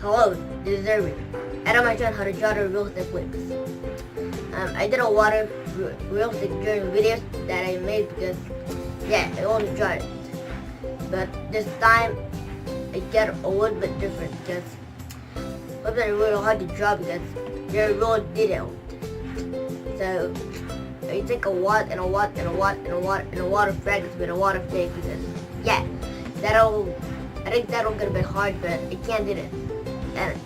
Hello, this is Erwin, and I'm going to show how to draw the realistic whips. I did a lot of realistic drawing videos that I made because, yeah, I want to draw it. But this time, I get a little bit different because whips are really hard to draw because they're really detailed. So, I take a lot and a lot and a lot and a lot and a lot of practice with a lot of tape because, yeah, I think that'll get a bit hard, but I can't do it. And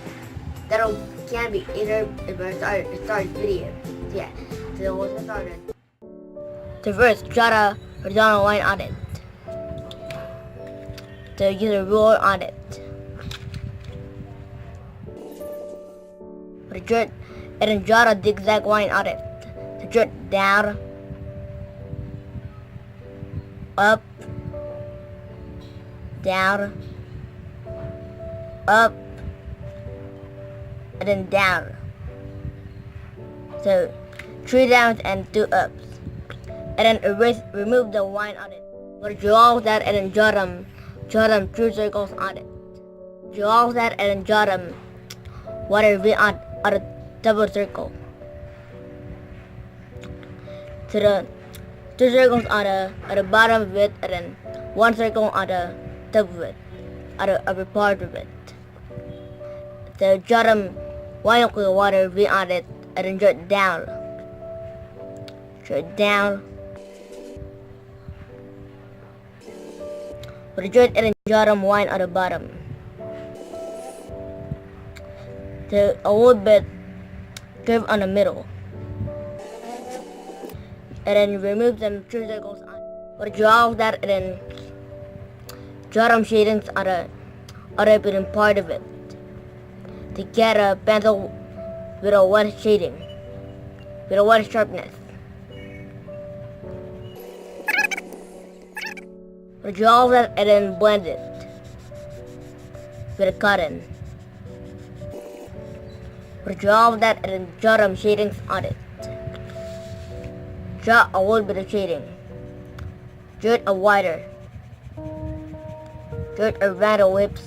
that'll can be either if I start video. So yeah, so let's get started. So first, draw a horizontal line on it. So use a ruler on it. And then draw a zigzag line on it. So draw it down, up, down, up, and then down. So 3 downs and 2 ups. And then remove the line on it. But draw that and then draw them 2 circles on it. Draw that and then draw them whatever on a double circle. So the 2 circles on the bottom of it, and then 1 circle on the top of it, on the upper part of it. So draw them one with water on it, and then draw it down. Draw it down. But draw it and then draw them one on the bottom. So a little bit curve on the middle. And then remove them 3 circles on. But draw that and then draw them shadings on the other bottom part of it. To get a pencil with a white shading, with a white sharpness. Draw that and then blend it with a cotton. Draw that and then draw some shadings on it. Draw a little bit of shading. Draw it a wider. Draw it around the lips.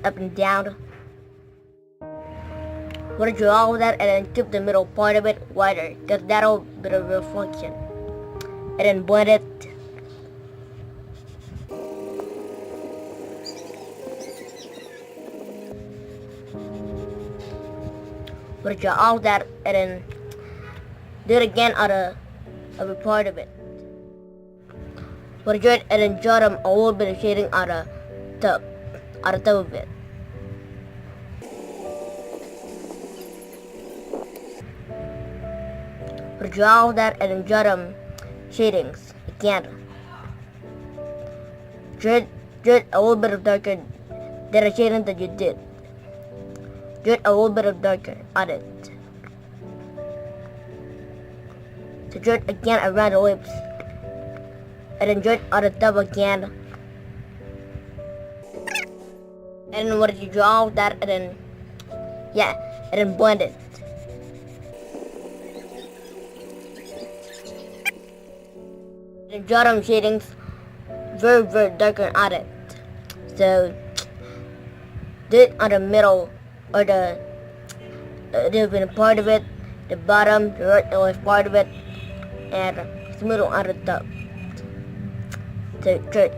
Up and down. We'll draw that and then keep the middle part of it wider because that'll be a reflection. And then blend it. We'll draw all that and then do it again on the upper part of it. We'll draw it and then draw them a little bit of shading on the top. On the top of it. Draw that and then draw them shadings again. Draw a little bit of darker than the shading that you did. Draw a little bit of darker on it. So draw it again around the lips. And then draw it on the top again. And then when you draw that and then, yeah, and then blend it. And draw them shadings very, very darker on it. So, do it on the middle, or the different part of it, the bottom, the right, the left part of it, and the middle on the top. So, draw it.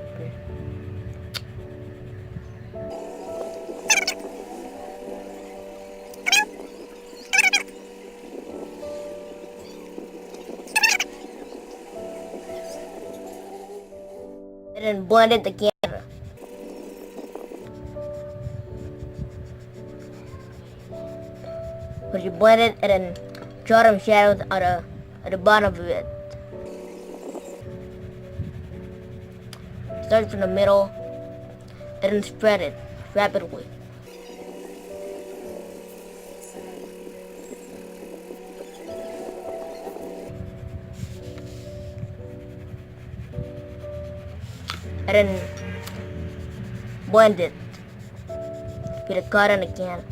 And then blend it again. But you blend it and then draw some shadows at the bottom of it. Start from the middle and then spread it rapidly. And then blend it with a cotton again.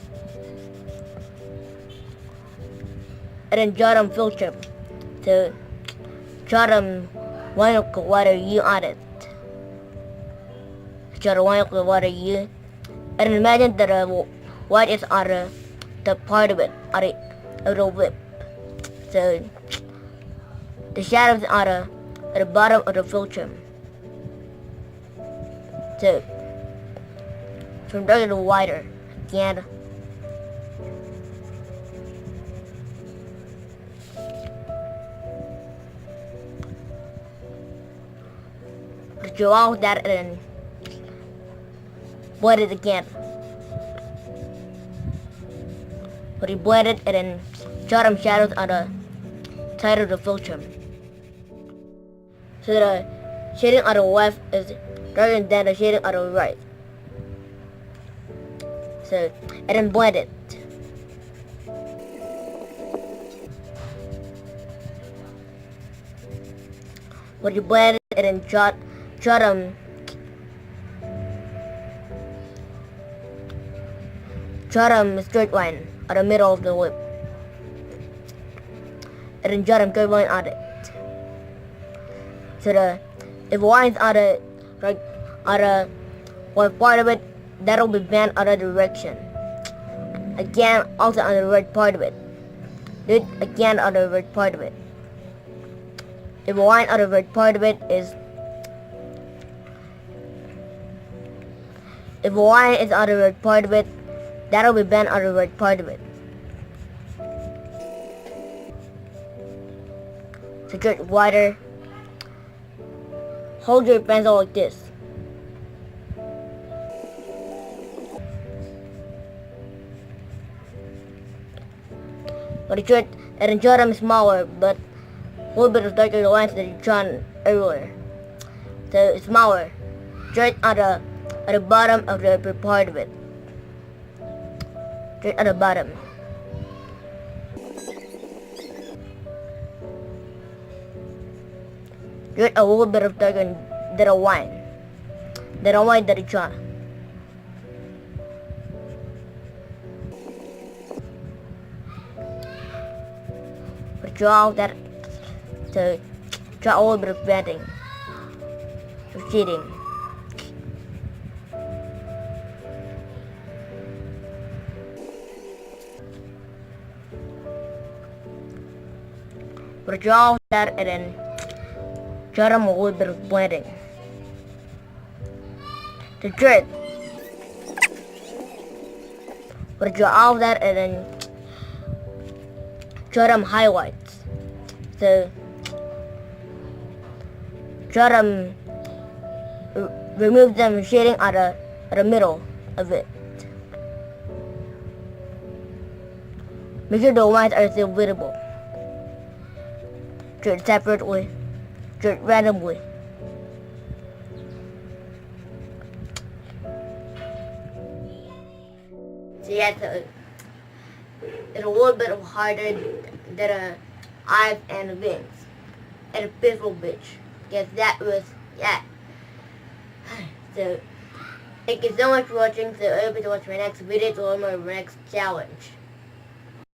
And then draw them filter. So draw them one of water you on it. which are the one with the water you. And imagine that white is on the part of it, on the whip. So the shadows are at the bottom of the filter. So from darker to wider again. Draw that and blend it again. But he blended and then draw some shadows on the side of the filter. So the shading on the left is darker than the shading on the right. So, and then blend it. When you blend it and then draw them straight line on the middle of the lip. And then draw them straight line on it. So if lines on the one part of it, that'll be bent other direction. Again, also on the right part of it. Do it again on the right part of it. If a line on the right part of it is if a line is on the right part of it, that'll be bent on the right part of it. So just wider. Hold your pencil like this. But it and then draw them smaller, but a little bit of darker lines that you drawn earlier. So it's smaller. Draw it at the bottom of the upper part of it. Draw it at the bottom. Draw it a little bit of darker than a line. Than a line that you draw. Draw that to draw a little bit of bending, of cheating. But draw that and then draw them a little bit of blending. The grid. But draw all that and then draw them highlights. So draw them, remove them shading at the middle of it. Make sure the lines are still visible. Draw it separately, draw it randomly. So yeah, so it's a little bit harder than eyes and wings and a beautiful bitch. Guess that was yeah. So thank you so much for watching. So I hope you watch my next video or my next challenge.